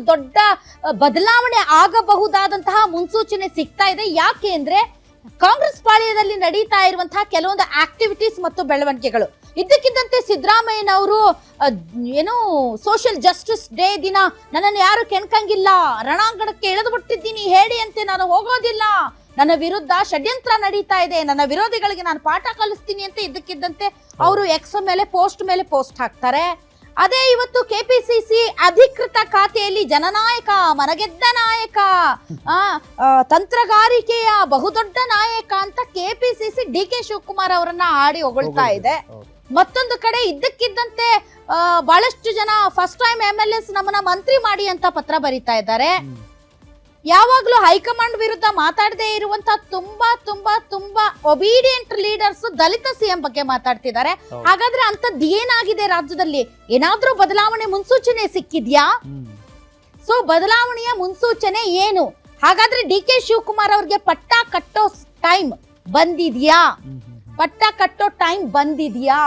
ದೊಡ್ಡ ಬದಲಾವಣೆ ಆಗಬಹುದಾದಂತಹ ಮುನ್ಸೂಚನೆ ಸಿಗ್ತಾ ಇದೆ. ಯಾಕೆ ಅಂದ್ರೆ ಕಾಂಗ್ರೆಸ್ ಪಾಳ್ಯದಲ್ಲಿ ನಡೀತಾ ಇರುವಂತಹ ಕೆಲವೊಂದು ಆಕ್ಟಿವಿಟೀಸ್ ಮತ್ತು ಬೆಳವಣಿಗೆಗಳು. ಇದ್ದಕ್ಕಿದ್ದಂತೆ ಸಿದ್ದರಾಮಯ್ಯನವರು ಏನು ಸೋಷಿಯಲ್ ಜಸ್ಟಿಸ್ ಡೇ ದಿನ ನನ್ನನ್ನು ಯಾರು ಕೆಣ್ಕಂಗಿಲ್ಲ, ರಣಾಂಗಣಕ್ಕೆ ಎಳೆದು ಬಿಟ್ಟಿದ್ದೀನಿ ಹೇಳಿ ಅಂತೆ ನಾನು ಹೋಗೋದಿಲ್ಲ, ನನ್ನ ವಿರುದ್ಧ ಷಡ್ಯಂತ್ರ ನಡೀತಾ ಇದೆ, ನನ್ನ ವಿರೋಧಿಗಳಿಗೆ ನಾನು ಪಾಠ ಕಲಿಸ್ತೀನಿ ಅಂತ ಇದ್ದಕ್ಕಿದ್ದಂತೆ ಅವರು ಎಕ್ಸ್ ಮೇಲೆ ಪೋಸ್ಟ್ ಹಾಕ್ತಾರೆ. ಅದೇ ಇವತ್ತು ಕೆಪಿಸಿಸಿ ಅಧಿಕೃತ ಖಾತೆಯಲ್ಲಿ ಜನನಾಯಕ, ಮನಗೆದ್ದ ನಾಯಕ, ತಂತ್ರಗಾರಿಕೆಯ ಬಹುದೊಡ್ಡ ನಾಯಕ ಅಂತ ಕೆಪಿಸಿಸಿ ಡಿ.ಕೆ. ಶಿವಕುಮಾರ್ ಅವರನ್ನ ಆಡಿ ಹೊಗಳ್ತಾ ಇದೆ. ಮತ್ತೊಂದು ಕಡೆ ಇದ್ದಕ್ಕಿದ್ದಂತೆ ಬಹಳಷ್ಟು ಜನ ಫಸ್ಟ್ ಟೈಮ್ MLAs ನಮ್ಮನ್ನ ಮಂತ್ರಿ ಮಾಡಿ ಅಂತ ಪತ್ರ ಬರೀತಾ ಇದ್ದಾರೆ. ಯಾವಾಗ್ಲೂ ಹೈಕಮಾಂಡ್ ವಿರುದ್ಧ ಮಾತಾಡದೇ ಇರುವಂತಹ ತುಂಬಾ ಒಬಿಡಿಯಂಟ್ ಲೀಡರ್ಸ್ ದಲಿತ ಸಿಎಂ ಬಗ್ಗೆ ಮಾತಾಡ್ತಿದ್ದಾರೆ. ಹಾಗಾದ್ರೆ ಅಂತದ್ ಏನಾಗಿದೆ ರಾಜ್ಯದಲ್ಲಿ? ಏನಾದ್ರೂ ಬದಲಾವಣೆ ಮುನ್ಸೂಚನೆ ಸಿಕ್ಕಿದ್ಯಾ? ಸೊ ಬದಲಾವಣೆಯ ಮುನ್ಸೂಚನೆ ಏನು? ಹಾಗಾದ್ರೆ ಡಿ.ಕೆ. ಶಿವಕುಮಾರ್ ಅವ್ರಿಗೆ ಪಟ್ಟ ಕಟ್ಟೋ ಟೈಮ್ ಬಂದಿದ್ಯಾ?